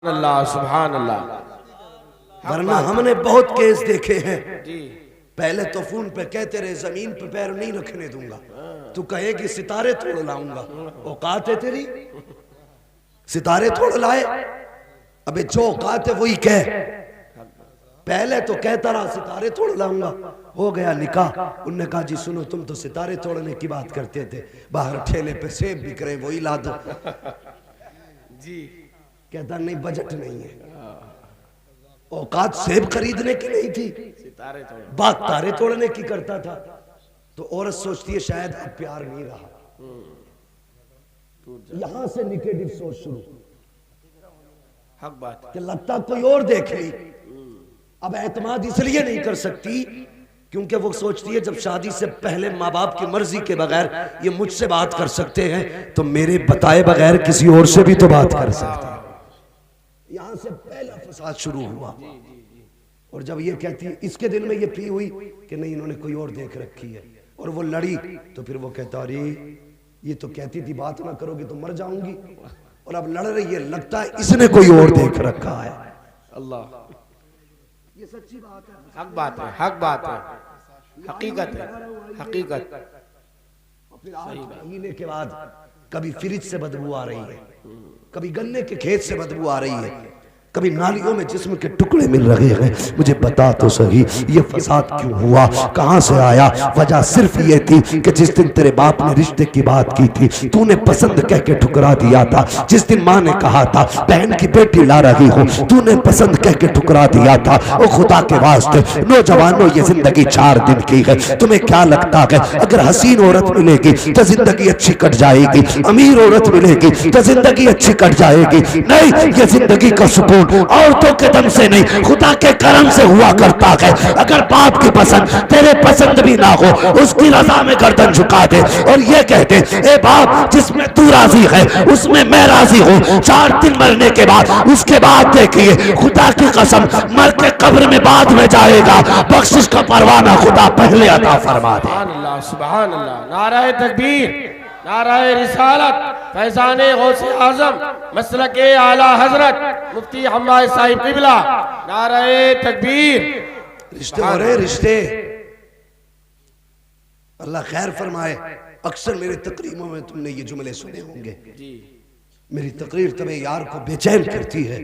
अल्लाह सुभान अल्लाह। वरना हमने बहुत केस देखे हैं जी। पहले तो फोन पे कहते रहे जमीन पे पैर नहीं रखने दूंगा, तू कहेगी सितारे तोड़ लाऊंगा, औकात है तेरी? सितारे तोड़ लाए? अबे जो औकात है वही कह। पहले तो कहता रहा सितारे तोड़ लाऊंगा, हो गया निकाह। उनने कहा जी सुनो, तुम तो सितारे तोड़ने की बात करते थे, बाहर ठेले पे सेब बिक रहे वही ला दो। जी। कहता नहीं बजट नहीं है, औकात सेब खरीदने की नहीं थी, सितारे तोड़ बात तारे तोड़ने की करता था। तो औरत सोचती है शायद अब प्यार नहीं रहा, यहां से निगेटिव सोच शुरू, हक बात कि लगता कोई और देख ली। अब एतमाद इसलिए नहीं कर सकती क्योंकि वो सोचती है जब शादी से पहले माँ बाप की मर्जी के बगैर ये मुझसे बात कर सकते हैं तो मेरे बताए बगैर किसी और से भी तो बात कर सकते हैं। यहां से पहला फसाद शुरू हुआ। और जब ये कहती है, इसके दिल में ये पी हुई कि नहीं इन्होंने कोई और देख रखी है, और वो लड़ी तो फिर वो कहता अरे ये तो कहती थी बात ना करोगी तो मर जाऊंगी, और अब लड़ रही है, लगता है इसने कोई और देख रखा है। अल्लाह, ये सच्ची बात है, हक बात है, हक बात है, हकीकत है, हकीकत। फिर 8 महीने के बाद कभी फ्रिज से बदबू आ रही है, कभी गन्ने के खेत से बदबू आ रही है, कभी नालियों में जिस्म के टुकड़े मिल रहे हैं। मुझे बता तो सही ये फसाद क्यों हुआ, कहां से आया? वजह सिर्फ ये थी कि जिस दिन तेरे बाप ने रिश्ते की बात की थी तूने पसंद कह के ठुकरा दिया था। जिस दिन माँ ने कहा था बहन की बेटी ला रही हूँ, तूने पसंद कह के ठुकरा दिया था। ओ खुदा के वास्ते नौजवानों, ये जिंदगी 4 दिन की है, तुम्हें क्या लगता है अगर हसीन औरत मिलेगी तो जिंदगी अच्छी कट जाएगी, अमीर औरत मिलेगी तो जिंदगी अच्छी कट जाएगी? नहीं, ये जिंदगी का सुकून औरतों के दम से नहीं खुदा के करम से हुआ करता है। अगर बाप की पसंद तेरे पसंद भी ना हो, उसकी रजा में गर्दन झुका दे और ये कहते ए बाप जिसमें तू राजी है उसमें मैं राजी हूँ। 4 दिन मरने के बाद उसके बाद देखिए खुदा की कसम मर के कब्र में बाद में जाएगा, बख्शिश का परवाना खुदा पहले अता फरमा दे। सुभान अल्लाह, सुभान अल्लाह। नाराए तकबीर, नाराए रिसालत, फैज़ाने गौसे आज़म, मसलके आला हजरत मुफ्ती हम्माद साहिब क़िबला, नाराए तकबीर। रिश्ते हो रहे रिश्ते, अल्लाह खैर फरमाए। अक्सर मेरे तकरीरों में तुमने ये जुमले सुने होंगे, मेरी तकरीर तुम्हें यार को बेचैन करती है,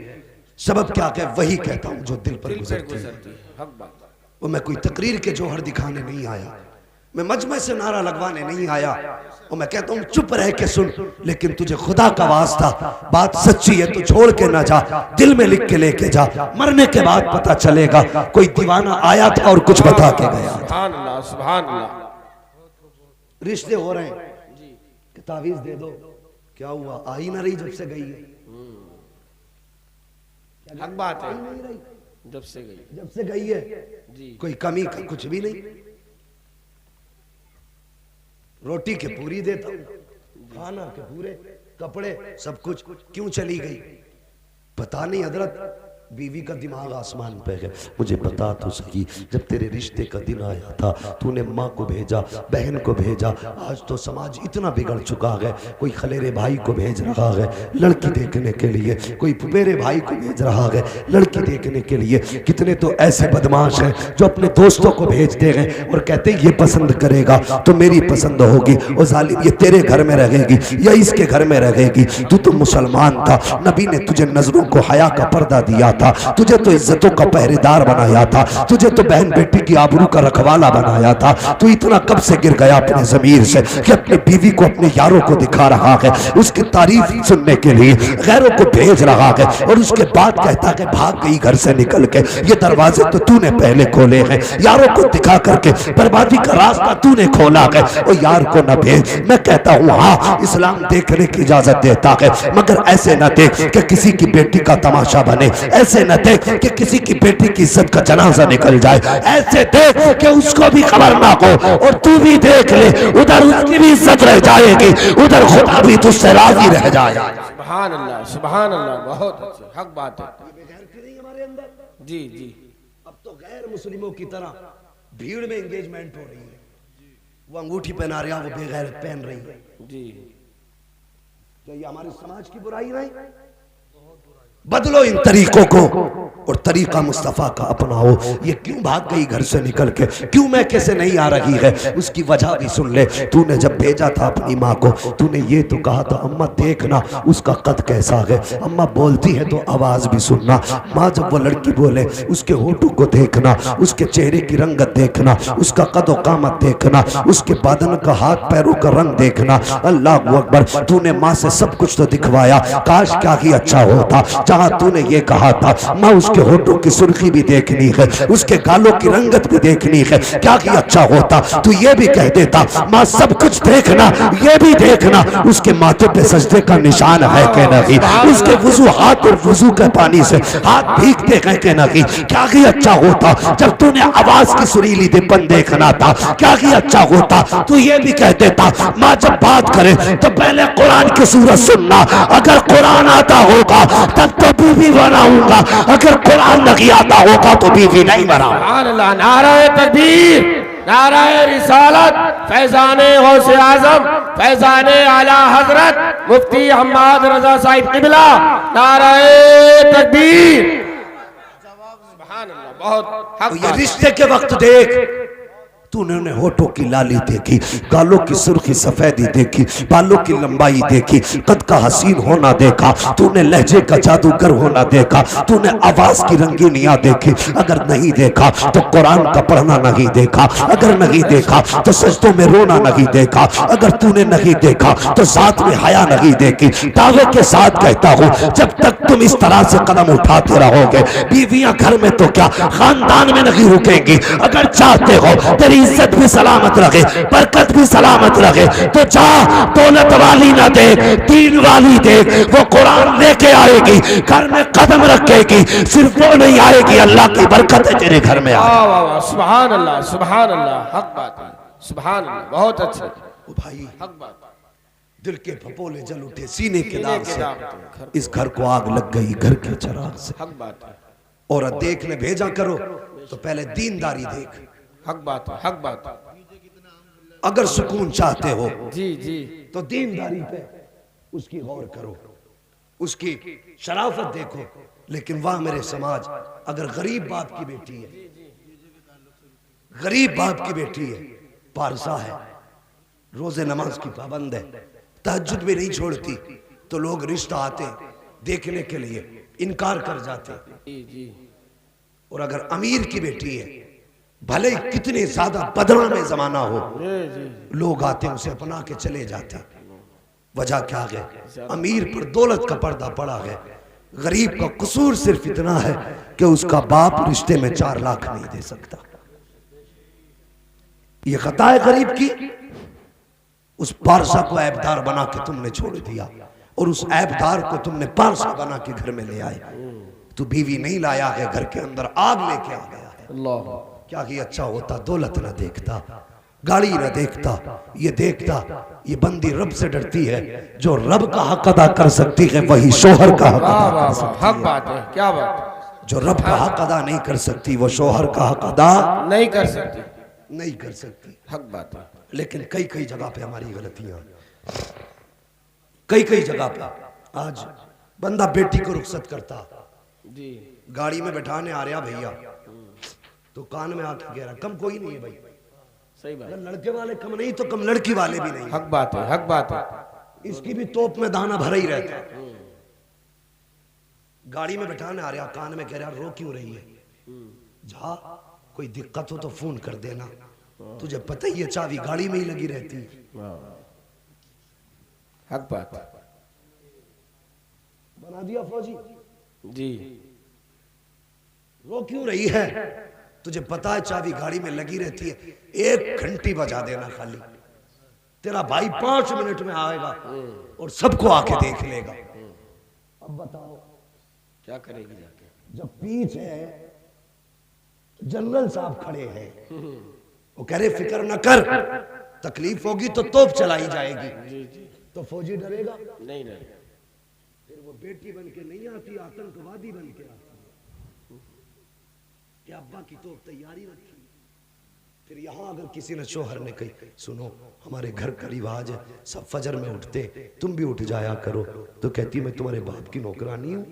सबब क्या है वही कहता हूँ जो दिल पर गुजरती है। वो मैं कोई तकरीर के जौहर दिखाने नहीं आया, मैं मजमे से नारा लगवाने नहीं आया, और मैं कहता हूँ चुप रह के सुन, लेकिन तुझे खुदा का वास्ता बात सच्ची है तो छोड़ के ना जा, दिल में लिख के लेके जा, मरने के बाद पता चलेगा कोई दीवाना आया था और कुछ बता के गया। सुभान अल्लाह, सुभान अल्लाह। रिश्ते हो रहे हैं कि तावीज दे दो, क्या हुआ? आ ही ना रही जब से गई है। हक बात है, नहीं रही जब से गई, जब से गई है जी। कोई कमी का कुछ भी नहीं, रोटी के पूरी देता हूं, खाना के पूरे, कपड़े सब कुछ, क्यों चली गई पता नहीं। हजरत बीवी का दिमाग आसमान पे है। मुझे बता तो सही जब तेरे रिश्ते का दिन आया था तूने माँ को भेजा, बहन को भेजा, आज तो समाज इतना बिगड़ चुका है, कोई खलेरे भाई को भेज रहा है लड़की देखने के लिए, कोई पुपेरे भाई को भेज रहा है लड़की देखने के लिए। कितने तो ऐसे बदमाश हैं जो अपने दोस्तों को भेजते हैं और कहते हैं ये पसंद करेगा तो मेरी पसंद होगी, और जालिम ये तेरे घर में रहेगी या इसके घर में रहेगी। तू तो मुसलमान था, नबी ने तुझे नजरों को हया का पर्दा दिया था, तुझे तो इज्जतों का पहरेदार बनाया था, तुझे तो बहन बेटी की आबरू का रखवाला बनाया था। तू इतना कब से गिर गया अपने ज़मीर से कि अपनी बीवी को अपने यारों को दिखा रहा है, उसकी तारीफ सुनने के लिए गैरों को भेज रहा है, और उसके बाद कहता है भाग गई घर से निकल के, ये दरवाजे तो तूने पहले खोले हैं, यारों को दिखा करके बर्बादी का रास्ता तूने खोला है, और यार को न भेज। मैं कहता हूँ हाँ इस्लाम देखने की इजाजत देता है, मगर ऐसे न देख कि किसी की बेटी का तमाशा बने, ऐसे न देख कि किसी की बेटी की इज्जत का जनाजा निकल जाए, ऐसे देख कि उसको भी खबर ना हो और तू भी देख ले, उधर उसकी भी इज्जत रह जाएगी, उधर खुदा भी तुझसे राजी रह जाएगा। सुभान अल्लाह, सुभान अल्लाह, बहुत अच्छी हक बात है। हमारे अंदर जी जी। अब तो गैर मुस्लिमों की तरह भीड़ में एंगेजमेंट हो रही है, वो अंगूठी पहना रहा, वो बेगैरत पहन रही है जी। क्या ये हमारे समाज की बुराई नहीं? बदलो इन तरीकों को और तरीका मुस्तफ़ा का अपनाओ। ये क्यों भाग गई घर से निकल के, क्यों मैं कैसे नहीं आ रही है, उसकी वजह भी सुन ले। तूने जब भेजा था अपनी माँ को, तूने ये तो कहा था अम्मा देखना उसका कद कैसा है, अम्मा बोलती है तो आवाज भी सुनना। माँ जब वो लड़की बोले उसके होठों को देखना, उसके चेहरे की रंगत देखना, उसका कद व कामत देखना, उसके बदन का हाथ पैरों का रंग देखना। अल्लाह अकबर, तूने माँ से सब कुछ तो दिखवाया, काश क्या ही अच्छा होता जहां तूने ये कहा था माँ उसके होठों की सुर्खी भी देखनी है, उसके गालों की रंगत भी देखनी है, क्या ही अच्छा होता तू ये भी कह देता माँ सब कुछ देखना, ये भी देखना उसके माथे पे सजदे का निशान है कि नहीं, उसके वुजू हाथ और वुजू के पानी से हाथ भीगते हैं कि नहीं, क्या ही अच्छा होता जब तूने आवाज की सुरीली दीपन देखना था, क्या ही अच्छा होता तू ये भी कह देता माँ जब बात करे तो पहले कुरान की सूरत सुनना, अगर कुरान आता होगा तब तो बीवी बनाऊंगा, अगर कुरान नहीं आता होगा तो बीवी नहीं बनाऊंगा। नाराए तकबीर, नाराए रिसालत, फैजाने गौसे आजम, फैजाने आला हजरत मुफ्ती हम्माद रजा साहिब किबला, नाराए तकबीर। सुभान अल्लाह, बहुत हक। ये रिश्ते के वक्त देख, तूने होठों की लाली देखी, गालों की सुर्खी सफेदी देखी, बालों की लंबाई देखी, कद का हसीन होना देखा, तूने लहजे का जादूगर होना देखा, तूने आवाज की रंगीनियां देखी, अगर नहीं देखा तो कुरान का पढ़ना नहीं देखा, अगर नहीं देखा तो सजदों में रोना नहीं देखा, अगर तूने नहीं देखा तो साथ में हया नहीं देखी। दावे के साथ कहता हूं जब तक तुम इस तरह से कदम उठाते रहोगे, बीवियां घर में तो क्या खानदान में नहीं रुकेंगी। अगर चाहते हो तेरी इज्जत भी सलामत रहे, बरकत भी सलामत रहे, तो जा दौलत वाली ना देख, दीन वाली देख, वो कुरान लेके आएगी, घर में कदम रखेगी, सिर्फ वो नहीं आएगी अल्लाह की बरकत तेरे घर में आएगी। सुभान अल्लाह, सुभान अल्लाह, हक बात है, सुभान अल्लाह, बहुत अच्छे। ओ भाई हक बात, दिल के फपोले जल उठे सीने के दाग से, इस घर को आग लग गई घर के चिराग से। हक बात है। औरत देखने भेजा करो तो पहले दीनदारी देख। हक बात है, हक बात है। अगर सुकून चाहते हो जी जी तो दीनदारी पे उसकी गौर करो, उसकी शराफत देखो। लेकिन वाह मेरे समाज, अगर गरीब बाप की बेटी है, गरीब बाप की बेटी है, पारसा है, रोजे नमाज की पाबंद है, तहज्जुद भी नहीं छोड़ती, तो लोग रिश्ता आते देखने के लिए इनकार कर जाते। जी। और अगर अमीर की बेटी है, भले कितने ज्यादा बदनाम में जमाना हो, लोग आते उसे अपना के चले जाते। वजह क्या है? अमीर पर दौलत का पर्दा पड़ा है, गरीब का कसूर सिर्फ इतना है कि उसका बाप रिश्ते में 4 लाख नहीं दे सकता। ये खता है गरीब की। उस पारसा को ऐबदार बना के तुमने छोड़ दिया, और उस ऐबदार को तुमने पारसा बना के घर में ले आए। तू बीवी नहीं लाया है, घर के अंदर आग लेके आ गया है। अल्लाह, क्या ही अच्छा होता दौलत न देखता, गाड़ी न देखता, ये देखता ये बंदी रब से डरती है, जो रब का हक अदा कर सकती है वही शोहर का हक अदा कर सकती हक बात है, क्या बात है। जो रब का हक अदा नहीं कर सकती वो शोहर का हक अदा नहीं कर सकती, नहीं कर सकती। हक बात है। लेकिन कई कई जगह पे हमारी गलतियां, कई कई जगह पे आज बंदा बेटी को रुखसत करता, जी गाड़ी में बैठाने आ रहा भैया, तो कान में आके कह रहा कम कोई नहीं है भाई। सही बात, अगर लड़के वाले कम नहीं तो कम लड़की वाले भी नहीं। हक बात है, हक बात है। इसकी भी तोप में दाना भरा ही रहता है। गाड़ी में बैठाने आ रहा, कान में कह रहा रो क्यों रही है, जा कोई दिक्कत हो तो फोन कर देना, तुझे पता ही है चाबी गाड़ी में ही लगी रहती। हक बात बना दिया फौजी। जी, रो क्यों रही है, तुझे पता है चाबी गाड़ी में लगी रहती है, 1 घंटी बजा देना खाली, तेरा भाई 5 मिनट में आएगा और सबको आके देख लेगा। अब बताओ क्या करेगी जाके? जब पीछे जनरल साहब खड़े हैं, वो कह रहे फिक्र न कर, तकलीफ होगी तो तोप चलाई जाएगी। जी जी, तो फौजी डरेगा नहीं नहीं, फिर वो बेटी बन के नहीं आती, आतंकवादी बन के आती है कि अब्बा की तोप तैयारी रखी। फिर यहाँ अगर किसी ने शोहर ने कही सुनो हमारे घर का रिवाज है सब फजर में उठते, तुम भी उठ जाया करो, तो कहती मैं तुम्हारे बाप की नौकरानी हूं।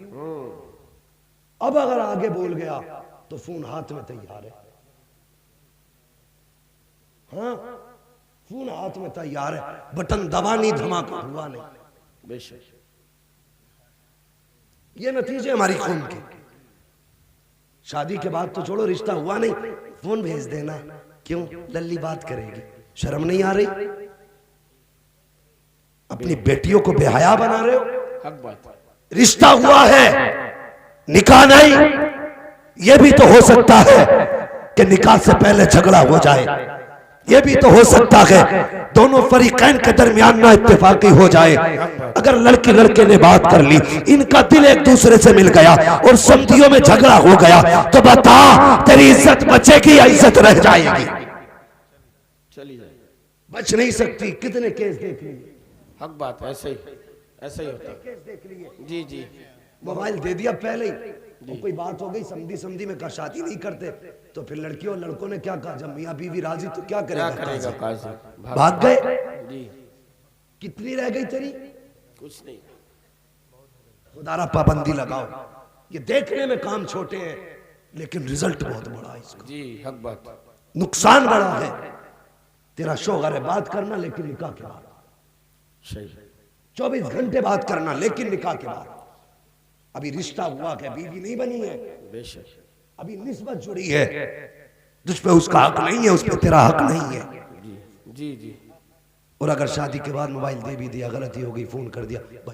अब अगर आगे बोल गया तो फोन हाथ में तैयार है, हाँ फोन हाथ में तैयार है, बटन दबा नहीं धमाका हुआ नहीं। बेशक ये नतीजे हमारी खून के। शादी के बाद तो छोड़ो, रिश्ता हुआ नहीं, फोन भेज देना, क्यों लल्ली बात करेगी, शर्म नहीं आ रही? अपनी बेटियों को बेहया बना रहे हो। हक बात। रिश्ता हुआ है, निकाह नहीं। यह भी तो हो सकता है कि निकाह से पहले झगड़ा हो जाए, यह भी तो हो सकता है दोनों फरीकैन के दरमियान ना इत्तेफाकी हो जाए। अगर लड़की लड़के ने बात कर ली, इनका दिल एक दूसरे से मिल गया और समझियों में झगड़ा हो गया, तो बता तेरी इज्जत बचेगी या इज्जत रह जाएगी? चली जाए, बच नहीं सकती। कितने केस देख लिए। हक बात, ऐसे ही होता है। केस देख लिए। जी जी, मोबाइल दे दिया पहले ही, और कोई बात हो गई समझी में का शादी नहीं करते, तो फिर लड़कियों और लड़कों ने क्या कहा, जब मियाँ बीवी राजी तो क्या करेगा काजी? भाग गए। जी, कितनी रह गई तेरी? कुछ नहीं। खुदारा पाबंदी लगाओ। ये देखने में काम छोटे हैं लेकिन रिजल्ट बहुत बड़ा है इसका। जी हक बात। नुकसान बड़ा है। तेरा शौहर है, बात करना लेकिन निकाह के बाद। सही। 24 घंटे बात करना लेकिन निकाह के बाद। अभी रिश्ता हुआ है, बीवी नहीं बनी है, बेशक अभी निस्बत जुड़ी है, तुझ पे उसका हक नहीं है, उस पे तेरा हक नहीं है। जी जी जी। और अगर शादी के बाद मोबाइल दे भी दिया, गलती हो गई, फोन कर दिया, भाई